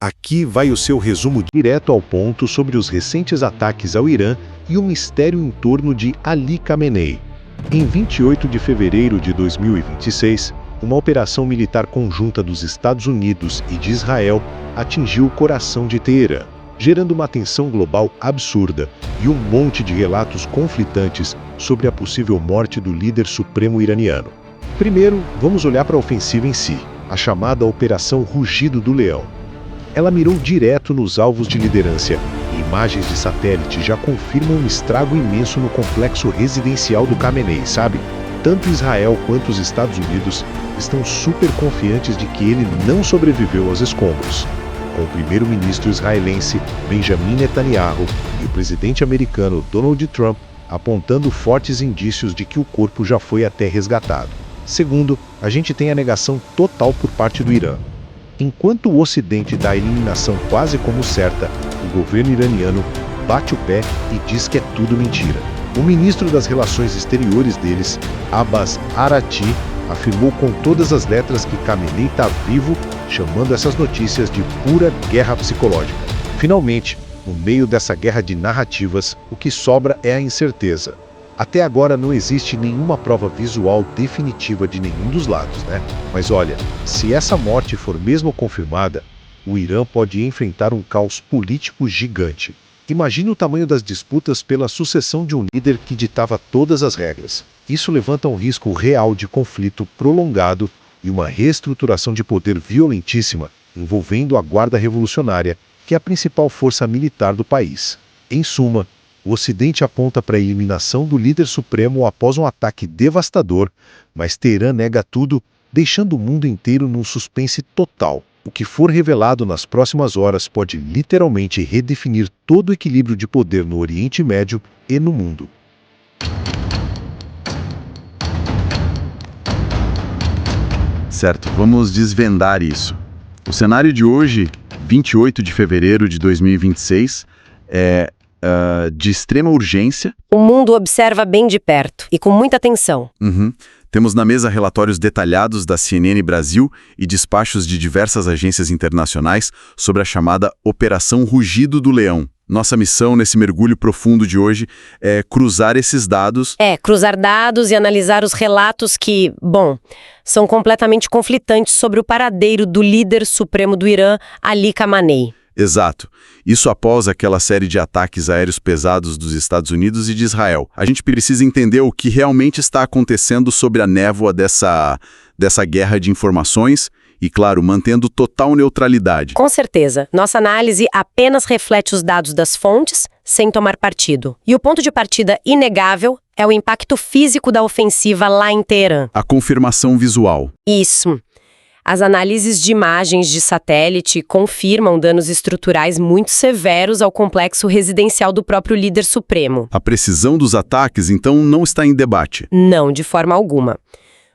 Aqui vai o seu resumo direto ao ponto sobre os recentes ataques ao Irã e o mistério em torno de Ali Khamenei. Em 28 de fevereiro de 2026, uma operação militar conjunta dos Estados Unidos e de Israel atingiu o coração de Teherã, gerando uma tensão global absurda e um monte de relatos conflitantes sobre a possível morte do líder supremo iraniano. Primeiro, vamos olhar para a ofensiva em si, a chamada Operação Rugido do Leão. Ela mirou direto nos alvos de liderança e imagens de satélite já confirmam um estrago imenso no complexo residencial do Khamenei, sabe? Tanto Israel quanto os Estados Unidos estão super confiantes de que ele não sobreviveu aos escombros, com o primeiro-ministro israelense Benjamin Netanyahu e o presidente americano Donald Trump apontando fortes indícios de que o corpo já foi até resgatado. Segundo, a gente tem a negação total por parte do Irã. Enquanto o Ocidente dá a eliminação quase como certa, o governo iraniano bate o pé e diz que é tudo mentira. O ministro das Relações Exteriores deles, Abbas Araghchi, afirmou com todas as letras que Khamenei está vivo, chamando essas notícias de pura guerra psicológica. Finalmente, no meio dessa guerra de narrativas, o que sobra é a incerteza. Até agora não existe nenhuma prova visual definitiva de nenhum dos lados, né? Mas olha, se essa morte for mesmo confirmada, o Irã pode enfrentar um caos político gigante. Imagine o tamanho das disputas pela sucessão de um líder que ditava todas as regras. Isso levanta um risco real de conflito prolongado e uma reestruturação de poder violentíssima, envolvendo a Guarda Revolucionária, que é a principal força militar do país. Em suma, o Ocidente aponta para a eliminação do líder supremo após um ataque devastador, mas Teherã nega tudo, deixando o mundo inteiro num suspense total. O que for revelado nas próximas horas pode literalmente redefinir todo o equilíbrio de poder no Oriente Médio e no mundo. Certo, vamos desvendar isso. O cenário de hoje, 28 de fevereiro de 2026, é de extrema urgência. O mundo observa bem de perto e com muita atenção. Temos na mesa relatórios detalhados da CNN Brasil e despachos de diversas agências internacionais sobre a chamada Operação Rugido do Leão. Nossa missão nesse mergulho profundo de hoje é cruzar esses dados. Cruzar dados e analisar os relatos que, são completamente conflitantes sobre o paradeiro do líder supremo do Irã, Ali Khamenei. Exato. Isso após aquela série de ataques aéreos pesados dos Estados Unidos e de Israel. A gente precisa entender o que realmente está acontecendo sobre a névoa dessa guerra de informações e, claro, mantendo total neutralidade. Com certeza. Nossa análise apenas reflete os dados das fontes, sem tomar partido. E o ponto de partida inegável é o impacto físico da ofensiva lá em Teherã. A confirmação visual. Isso. As análises de imagens de satélite confirmam danos estruturais muito severos ao complexo residencial do próprio líder supremo. A precisão dos ataques, então, não está em debate. Não, de forma alguma.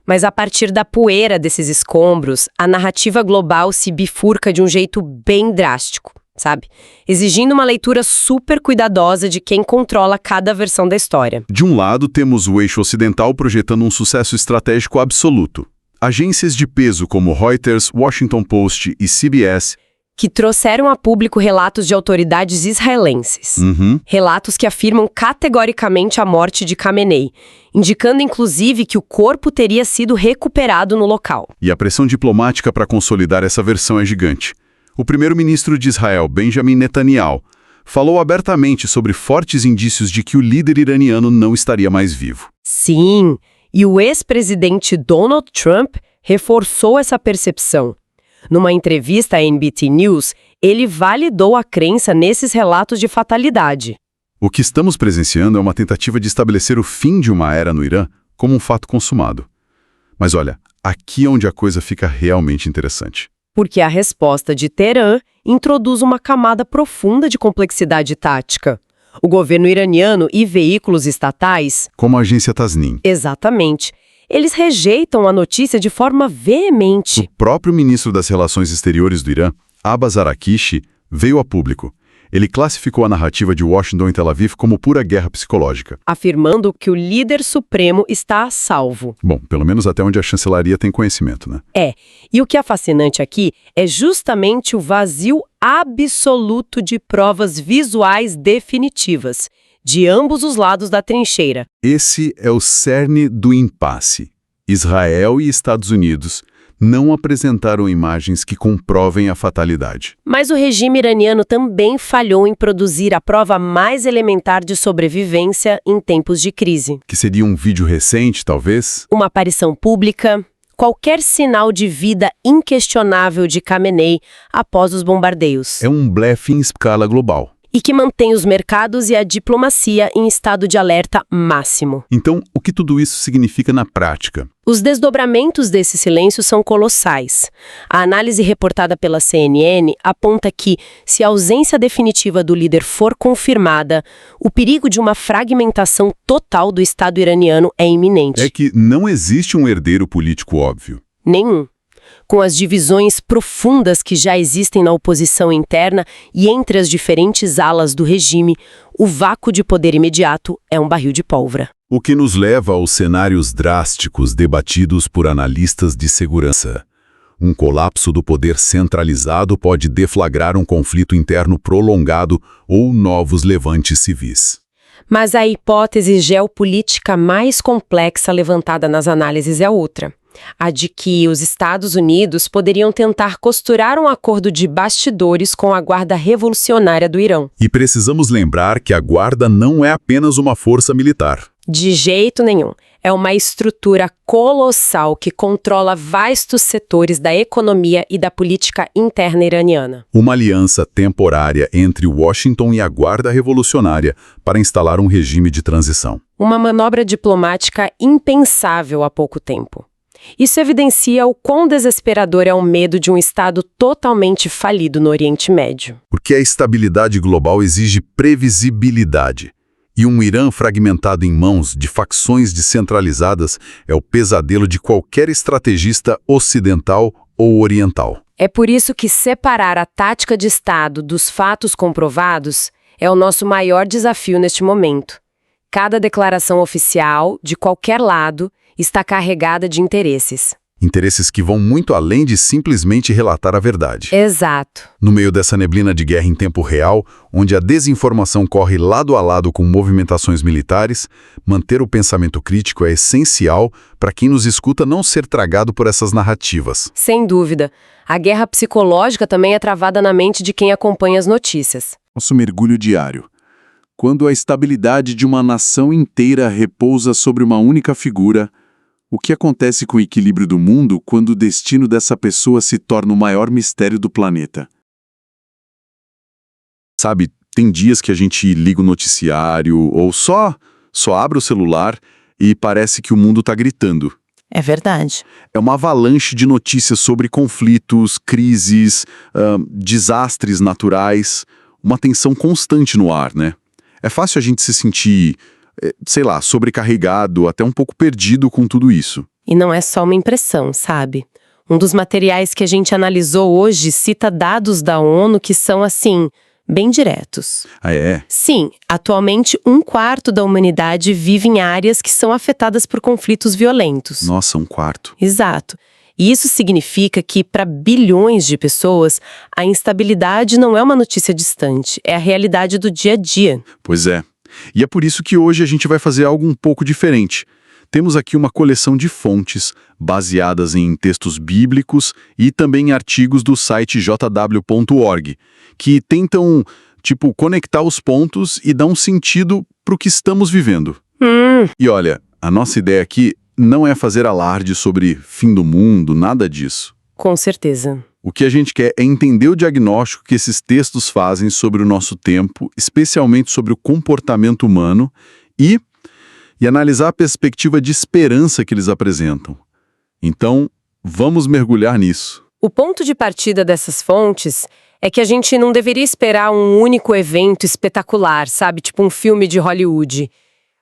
Mas a partir da poeira desses escombros, a narrativa global se bifurca de um jeito bem drástico, sabe? Exigindo uma leitura super cuidadosa de quem controla cada versão da história. De um lado, temos o eixo ocidental projetando um sucesso estratégico absoluto. Agências de peso como Reuters, Washington Post e CBS que trouxeram a público relatos de autoridades israelenses. Relatos que afirmam categoricamente a morte de Khamenei, indicando inclusive que o corpo teria sido recuperado no local. E a pressão diplomática para consolidar essa versão é gigante. O primeiro-ministro de Israel, Benjamin Netanyahu, falou abertamente sobre fortes indícios de que o líder iraniano não estaria mais vivo. Sim, e o ex-presidente Donald Trump reforçou essa percepção. Numa entrevista à NBC News, ele validou a crença nesses relatos de fatalidade. O que estamos presenciando é uma tentativa de estabelecer o fim de uma era no Irã como um fato consumado. Mas olha, aqui é onde a coisa fica realmente interessante. Porque a resposta de Teherã introduz uma camada profunda de complexidade tática. O governo iraniano e veículos estatais... Como a agência Tasnim. Exatamente. Eles rejeitam a notícia de forma veemente. O próprio ministro das Relações Exteriores do Irã, Abbas Araghchi, veio a público. Ele classificou a narrativa de Washington e Tel Aviv como pura guerra psicológica. Afirmando que o líder supremo está a salvo. Bom, pelo menos até onde a chancelaria tem conhecimento, né? E o que é fascinante aqui é justamente o vazio absoluto de provas visuais definitivas, de ambos os lados da trincheira. Esse é o cerne do impasse. Israel e Estados Unidos não apresentaram imagens que comprovem a fatalidade. Mas o regime iraniano também falhou em produzir a prova mais elementar de sobrevivência em tempos de crise. Que seria um vídeo recente, talvez? Uma aparição pública, qualquer sinal de vida inquestionável de Khamenei após os bombardeios. É um blefe em escala global. E que mantém os mercados e a diplomacia em estado de alerta máximo. Então, o que tudo isso significa na prática? Os desdobramentos desse silêncio são colossais. A análise reportada pela CNN aponta que, se a ausência definitiva do líder for confirmada, o perigo de uma fragmentação total do Estado iraniano é iminente. É que não existe um herdeiro político óbvio. Nenhum. Com as divisões profundas que já existem na oposição interna e entre as diferentes alas do regime, o vácuo de poder imediato é um barril de pólvora. O que nos leva aos cenários drásticos debatidos por analistas de segurança. Um colapso do poder centralizado pode deflagrar um conflito interno prolongado ou novos levantes civis. Mas a hipótese geopolítica mais complexa levantada nas análises é outra. A de que os Estados Unidos poderiam tentar costurar um acordo de bastidores com a Guarda Revolucionária do Irã. E precisamos lembrar que a Guarda não é apenas uma força militar. De jeito nenhum. É uma estrutura colossal que controla vastos setores da economia e da política interna iraniana. Uma aliança temporária entre Washington e a Guarda Revolucionária para instalar um regime de transição. Uma manobra diplomática impensável há pouco tempo. Isso evidencia o quão desesperador é o medo de um Estado totalmente falido no Oriente Médio. Porque a estabilidade global exige previsibilidade. E um Irã fragmentado em mãos de facções descentralizadas é o pesadelo de qualquer estrategista ocidental ou oriental. É por isso que separar a tática de Estado dos fatos comprovados é o nosso maior desafio neste momento. Cada declaração oficial, de qualquer lado, está carregada de interesses. Interesses que vão muito além de simplesmente relatar a verdade. Exato. No meio dessa neblina de guerra em tempo real, onde a desinformação corre lado a lado com movimentações militares, manter o pensamento crítico é essencial para quem nos escuta não ser tragado por essas narrativas. Sem dúvida. A guerra psicológica também é travada na mente de quem acompanha as notícias. Nosso mergulho diário. Quando a estabilidade de uma nação inteira repousa sobre uma única figura, o que acontece com o equilíbrio do mundo quando o destino dessa pessoa se torna o maior mistério do planeta? Sabe, tem dias que a gente liga o noticiário ou só abre o celular e parece que o mundo está gritando. É verdade. É uma avalanche de notícias sobre conflitos, crises, desastres naturais, uma tensão constante no ar, né? É fácil a gente se sentir, sobrecarregado, até um pouco perdido com tudo isso. E não é só uma impressão, sabe? Um dos materiais que a gente analisou hoje cita dados da ONU que são, assim, bem diretos. Ah, é? Sim, atualmente 1/4 da humanidade vive em áreas que são afetadas por conflitos violentos. Nossa, 1/4. Exato. E isso significa que, para bilhões de pessoas, a instabilidade não é uma notícia distante, é a realidade do dia a dia. Pois é. E é por isso que hoje a gente vai fazer algo um pouco diferente. Temos aqui uma coleção de fontes, baseadas em textos bíblicos e também em artigos do site jw.org, que tentam, conectar os pontos e dar um sentido para o que estamos vivendo. E olha, a nossa ideia aqui não é fazer alarde sobre fim do mundo, nada disso. Com certeza. O que a gente quer é entender o diagnóstico que esses textos fazem sobre o nosso tempo, especialmente sobre o comportamento humano, e analisar a perspectiva de esperança que eles apresentam. Então, vamos mergulhar nisso. O ponto de partida dessas fontes é que a gente não deveria esperar um único evento espetacular, sabe? Tipo um filme de Hollywood.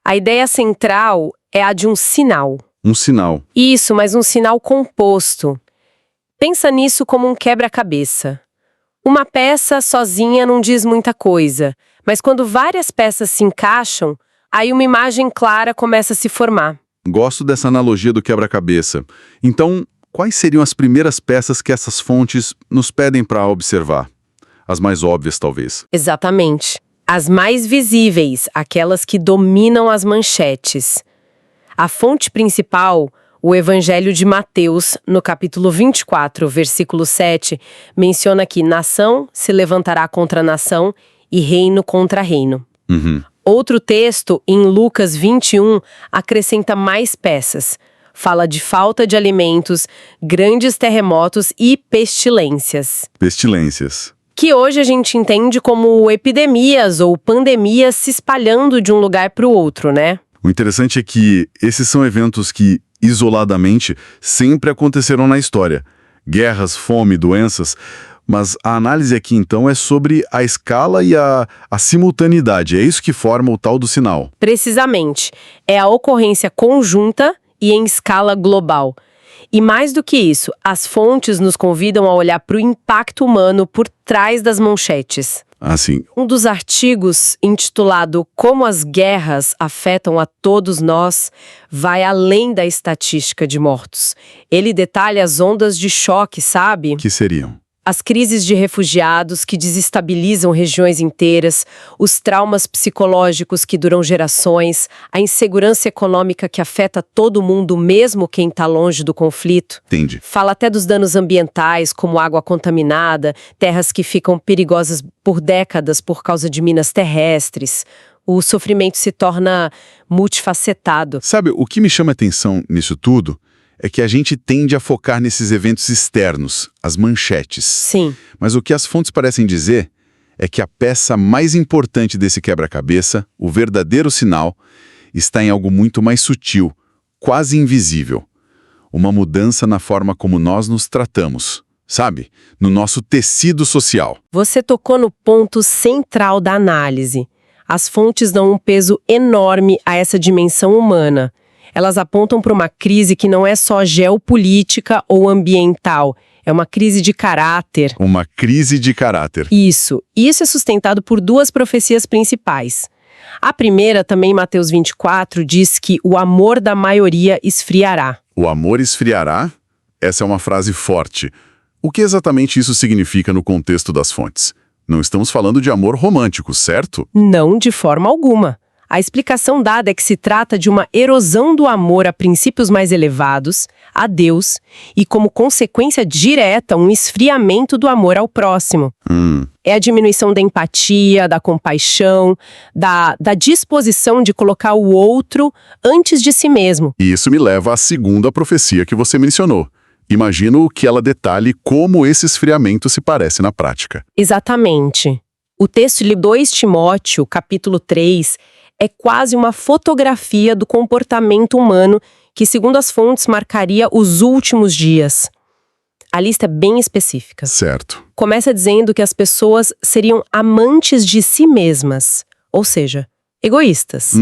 A ideia central é a de um sinal. Um sinal. Isso, mas um sinal composto. Pensa nisso como um quebra-cabeça. Uma peça sozinha não diz muita coisa, mas quando várias peças se encaixam, aí uma imagem clara começa a se formar. Gosto dessa analogia do quebra-cabeça. Então, quais seriam as primeiras peças que essas fontes nos pedem para observar? As mais óbvias, talvez. Exatamente. As mais visíveis, aquelas que dominam as manchetes. A fonte principal, o Evangelho de Mateus, no capítulo 24, versículo 7, menciona que nação se levantará contra nação e reino contra reino. Outro texto, em Lucas 21, acrescenta mais peças. Fala de falta de alimentos, grandes terremotos e pestilências. Pestilências. Que hoje a gente entende como epidemias ou pandemias se espalhando de um lugar para o outro, né? O interessante é que esses são eventos que, isoladamente, sempre aconteceram na história. Guerras, fome, doenças. Mas a análise aqui, então, é sobre a escala e a simultaneidade. É isso que forma o tal do sinal. Precisamente. É a ocorrência conjunta e em escala global. E mais do que isso, as fontes nos convidam a olhar para o impacto humano por trás das manchetes. Assim. Um dos artigos, intitulado Como as Guerras Afetam a Todos Nós, vai além da estatística de mortos. Ele detalha as ondas de choque, sabe? Que seriam? As crises de refugiados que desestabilizam regiões inteiras, os traumas psicológicos que duram gerações, a insegurança econômica que afeta todo mundo, mesmo quem está longe do conflito. Entendi. Fala até dos danos ambientais, como água contaminada, terras que ficam perigosas por décadas por causa de minas terrestres. O sofrimento se torna multifacetado. Sabe, o que me chama a atenção nisso tudo é que a gente tende a focar nesses eventos externos, as manchetes. Sim. Mas o que as fontes parecem dizer é que a peça mais importante desse quebra-cabeça, o verdadeiro sinal, está em algo muito mais sutil, quase invisível. Uma mudança na forma como nós nos tratamos, sabe? No nosso tecido social. Você tocou no ponto central da análise. As fontes dão um peso enorme a essa dimensão humana. Elas apontam para uma crise que não é só geopolítica ou ambiental, é uma crise de caráter. Uma crise de caráter. Isso é sustentado por duas profecias principais. A primeira, também em Mateus 24, diz que o amor da maioria esfriará. O amor esfriará? Essa é uma frase forte. O que exatamente isso significa no contexto das fontes? Não estamos falando de amor romântico, certo? Não, de forma alguma. A explicação dada é que se trata de uma erosão do amor a princípios mais elevados, a Deus, e como consequência direta, um esfriamento do amor ao próximo. É a diminuição da empatia, da compaixão, da disposição de colocar o outro antes de si mesmo. E isso me leva à segunda profecia que você mencionou. Imagino que ela detalhe como esse esfriamento se parece na prática. Exatamente. O texto de 2 Timóteo, capítulo 3, é quase uma fotografia do comportamento humano que, segundo as fontes, marcaria os últimos dias. A lista é bem específica. Certo. Começa dizendo que as pessoas seriam amantes de si mesmas, ou seja, egoístas.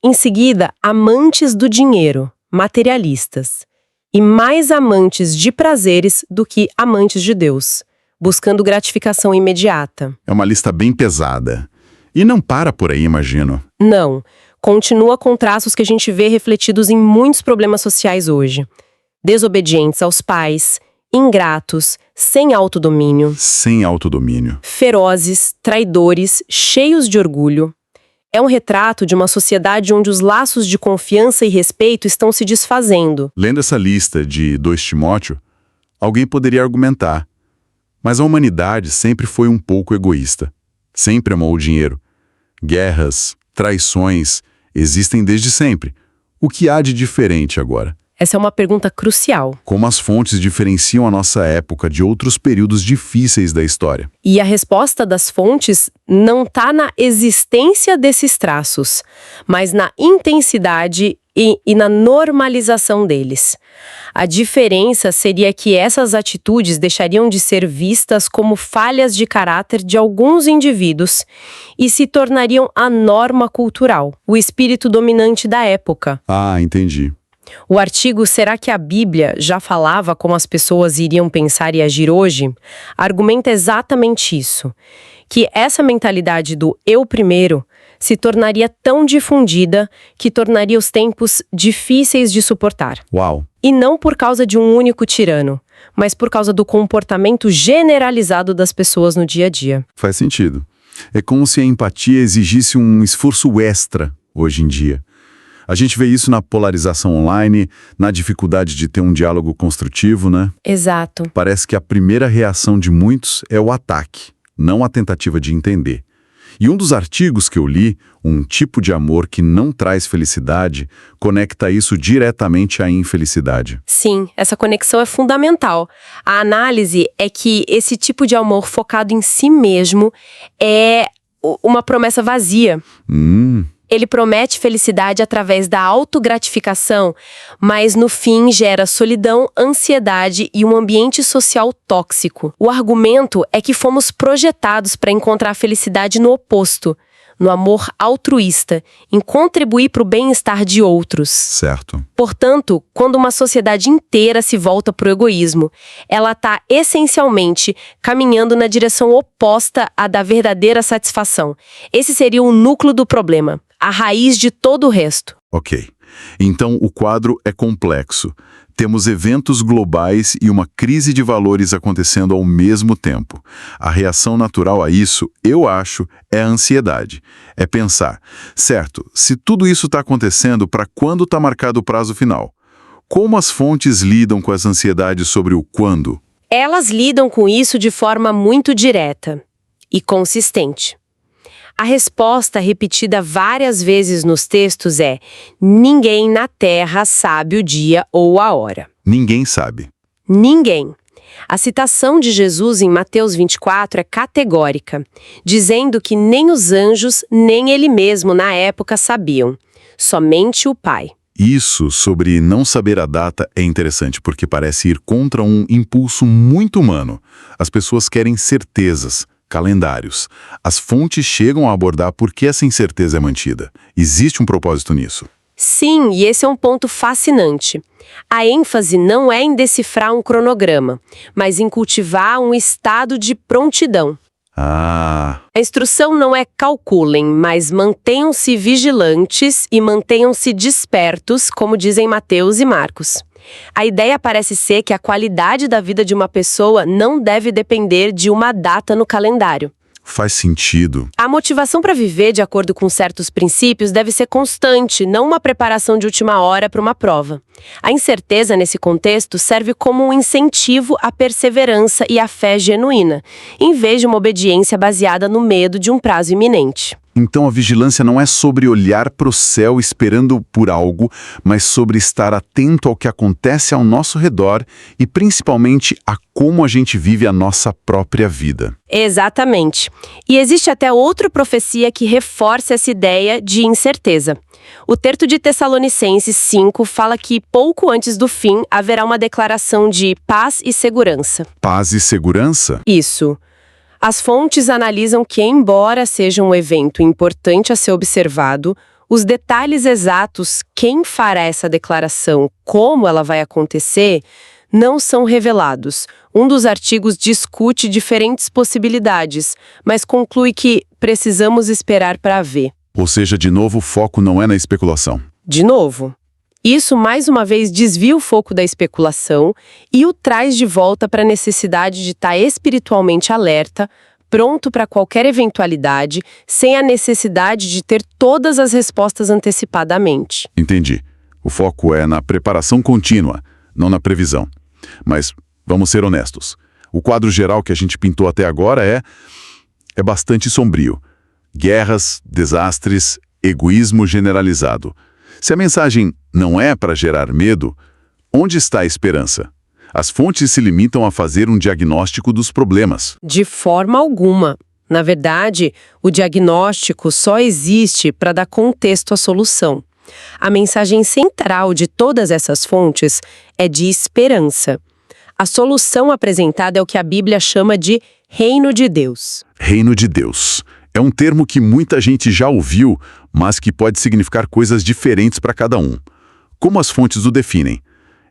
Em seguida, amantes do dinheiro, materialistas. E mais amantes de prazeres do que amantes de Deus, buscando gratificação imediata. É uma lista bem pesada. E não para por aí, imagino. Não. Continua com traços que a gente vê refletidos em muitos problemas sociais hoje. Desobedientes aos pais, ingratos, sem autodomínio. Sem autodomínio. Ferozes, traidores, cheios de orgulho. É um retrato de uma sociedade onde os laços de confiança e respeito estão se desfazendo. Lendo essa lista de 2 Timóteo, alguém poderia argumentar. Mas a humanidade sempre foi um pouco egoísta. Sempre amou o dinheiro. Guerras, traições, existem desde sempre. O que há de diferente agora? Essa é uma pergunta crucial. Como as fontes diferenciam a nossa época de outros períodos difíceis da história? E a resposta das fontes não está na existência desses traços, mas na intensidade e na normalização deles. A diferença seria que essas atitudes deixariam de ser vistas como falhas de caráter de alguns indivíduos e se tornariam a norma cultural, o espírito dominante da época. Ah, entendi. O artigo Será que a Bíblia já falava como as pessoas iriam pensar e agir hoje? Argumenta exatamente isso, que essa mentalidade do eu primeiro se tornaria tão difundida que tornaria os tempos difíceis de suportar. Uau! E não por causa de um único tirano, mas por causa do comportamento generalizado das pessoas no dia a dia. Faz sentido. É como se a empatia exigisse um esforço extra hoje em dia. A gente vê isso na polarização online, na dificuldade de ter um diálogo construtivo, né? Exato. Parece que a primeira reação de muitos é o ataque, não a tentativa de entender. E um dos artigos que eu li, Um Tipo de Amor que Não Traz Felicidade, conecta isso diretamente à infelicidade. Sim, essa conexão é fundamental. A análise é que esse tipo de amor focado em si mesmo é uma promessa vazia. Ele promete felicidade através da autogratificação, mas no fim gera solidão, ansiedade e um ambiente social tóxico. O argumento é que fomos projetados para encontrar a felicidade no oposto, no amor altruísta, em contribuir para o bem-estar de outros. Certo. Portanto, quando uma sociedade inteira se volta para o egoísmo, ela está essencialmente caminhando na direção oposta à da verdadeira satisfação. Esse seria o núcleo do problema, a raiz de todo o resto. Ok. Então, o quadro é complexo. Temos eventos globais e uma crise de valores acontecendo ao mesmo tempo. A reação natural a isso, eu acho, é a ansiedade. É pensar, certo, se tudo isso está acontecendo, para quando está marcado o prazo final? Como as fontes lidam com essa ansiedade sobre o quando? Elas lidam com isso de forma muito direta e consistente. A resposta repetida várias vezes nos textos é: ninguém na Terra sabe o dia ou a hora. Ninguém sabe. Ninguém. A citação de Jesus em Mateus 24 é categórica, dizendo que nem os anjos, nem ele mesmo na época sabiam. Somente o Pai. Isso sobre não saber a data é interessante, porque parece ir contra um impulso muito humano. As pessoas querem certezas. Calendários. As fontes chegam a abordar por que essa incerteza é mantida. Existe um propósito nisso. Sim, e esse é um ponto fascinante. A ênfase não é em decifrar um cronograma, mas em cultivar um estado de prontidão. Ah, A instrução não é calculem, mas mantenham-se vigilantes e mantenham-se despertos, como dizem Mateus e Marcos. A ideia parece ser que a qualidade da vida de uma pessoa não deve depender de uma data no calendário. faz sentido. A motivação para viver de acordo com certos princípios deve ser constante, não uma preparação de última hora para uma prova. A incerteza nesse contexto serve como um incentivo à perseverança e à fé genuína, em vez de uma obediência baseada no medo de um prazo iminente. Então a vigilância não é sobre olhar para o céu esperando por algo, mas sobre estar atento ao que acontece ao nosso redor e principalmente a como a gente vive a nossa própria vida. Exatamente. E existe até outra profecia que reforça essa ideia de incerteza. O texto de Tessalonicenses 5 fala que pouco antes do fim haverá uma declaração de paz e segurança. Paz e segurança? Isso. As fontes analisam que, embora seja um evento importante a ser observado, os detalhes exatos, quem fará essa declaração, como ela vai acontecer, não são revelados. Um dos artigos discute diferentes possibilidades, mas conclui que precisamos esperar para ver. Ou seja, de novo, o foco não é na especulação. De novo. Isso, mais uma vez, desvia o foco da especulação e o traz de volta para a necessidade de estar espiritualmente alerta, pronto para qualquer eventualidade, sem a necessidade de ter todas as respostas antecipadamente. Entendi. O foco é na preparação contínua, não na previsão. Mas vamos ser honestos. O quadro geral que a gente pintou até agora é bastante sombrio. Guerras, desastres, egoísmo generalizado. Se a mensagem não é para gerar medo, onde está a esperança? As fontes se limitam a fazer um diagnóstico dos problemas. De forma alguma. Na verdade, o diagnóstico só existe para dar contexto à solução. A mensagem central de todas essas fontes é de esperança. A solução apresentada é o que a Bíblia chama de Reino de Deus. Reino de Deus. É um termo que muita gente já ouviu, mas que pode significar coisas diferentes para cada um. Como as fontes o definem?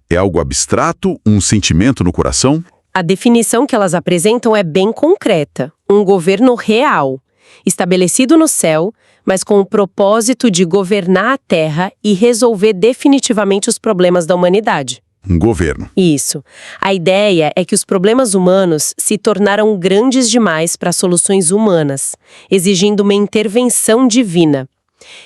É algo abstrato, um sentimento no coração? A definição que elas apresentam é bem concreta. Um governo real, estabelecido no céu, mas com o propósito de governar a Terra e resolver definitivamente os problemas da humanidade. Um governo. Isso. A ideia é que os problemas humanos se tornaram grandes demais para soluções humanas, exigindo uma intervenção divina.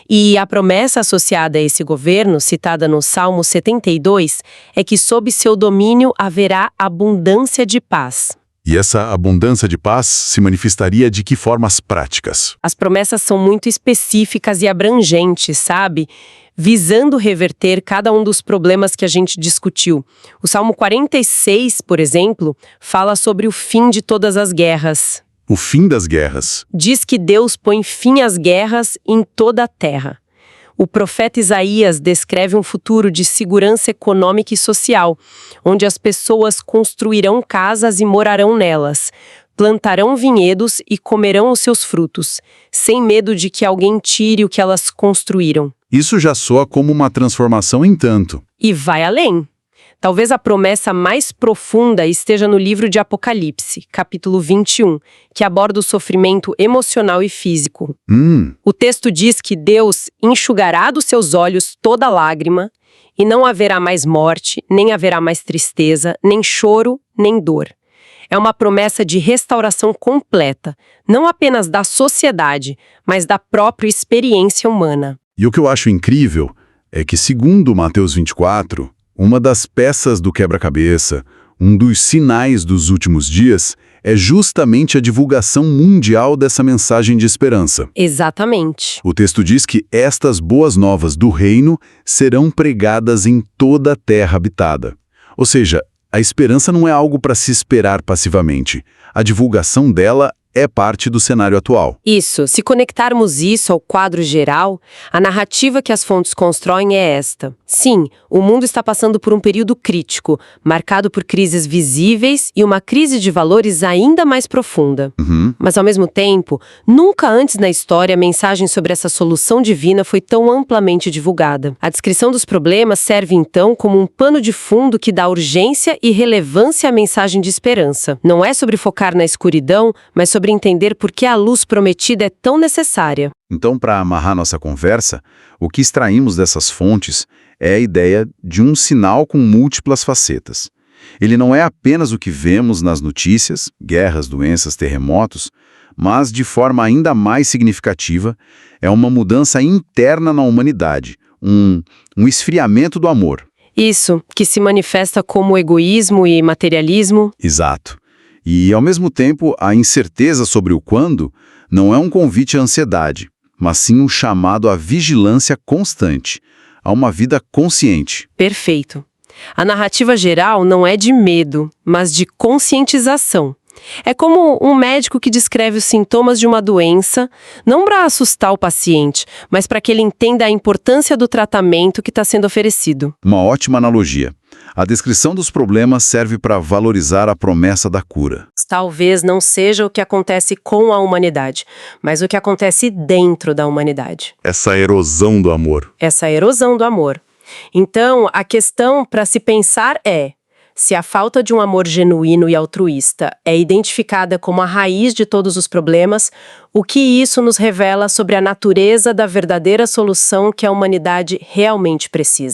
E a promessa associada a esse governo, citada no Salmo 72, é que sob seu domínio haverá abundância de paz. E essa abundância de paz se manifestaria de que formas práticas? As promessas são muito específicas e abrangentes, sabe? Visando reverter cada um dos problemas que a gente discutiu. O Salmo 46, por exemplo, fala sobre o fim de todas as guerras. O fim das guerras. Diz que Deus põe fim às guerras em toda a terra. O profeta Isaías descreve um futuro de segurança econômica e social, onde as pessoas construirão casas e morarão nelas, plantarão vinhedos e comerão os seus frutos, sem medo de que alguém tire o que elas construíram. Isso já soa como uma transformação em tanto. E vai além. Talvez a promessa mais profunda esteja no livro de Apocalipse, capítulo 21, que aborda o sofrimento emocional e físico. O texto diz que Deus enxugará dos seus olhos toda lágrima, e não haverá mais morte, nem haverá mais tristeza, nem choro, nem dor. É uma promessa de restauração completa, não apenas da sociedade, mas da própria experiência humana. E o que eu acho incrível é que, segundo Mateus 24, uma das peças do quebra-cabeça, um dos sinais dos últimos dias, é justamente a divulgação mundial dessa mensagem de esperança. Exatamente. O texto diz que estas boas novas do reino serão pregadas em toda a terra habitada. Ou seja, a esperança não é algo para se esperar passivamente. A divulgação dela é parte do cenário atual. Isso, se conectarmos isso ao quadro geral, a narrativa que as fontes constroem é esta. Sim, o mundo está passando por um período crítico, marcado por crises visíveis e uma crise de valores ainda mais profunda. Mas, ao mesmo tempo, nunca antes na história a mensagem sobre essa solução divina foi tão amplamente divulgada. A descrição dos problemas serve, então, como um pano de fundo que dá urgência e relevância à mensagem de esperança. Não é sobre focar na escuridão, mas sobre entender por que a luz prometida é tão necessária. Então, para amarrar nossa conversa, o que extraímos dessas fontes é a ideia de um sinal com múltiplas facetas. Ele não é apenas o que vemos nas notícias, guerras, doenças, terremotos, mas, de forma ainda mais significativa, é uma mudança interna na humanidade, um esfriamento do amor. Isso, que se manifesta como egoísmo e materialismo. Exato. E, ao mesmo tempo, a incerteza sobre o quando não é um convite à ansiedade, mas sim um chamado à vigilância constante, a uma vida consciente. Perfeito. A narrativa geral não é de medo, mas de conscientização. É como um médico que descreve os sintomas de uma doença, não para assustar o paciente, mas para que ele entenda a importância do tratamento que está sendo oferecido. Uma ótima analogia. A descrição dos problemas serve para valorizar a promessa da cura. Talvez não seja o que acontece com a humanidade, mas o que acontece dentro da humanidade. Essa erosão do amor. Essa erosão do amor. Então, a questão para se pensar é: se a falta de um amor genuíno e altruísta é identificada como a raiz de todos os problemas, o que isso nos revela sobre a natureza da verdadeira solução que a humanidade realmente precisa?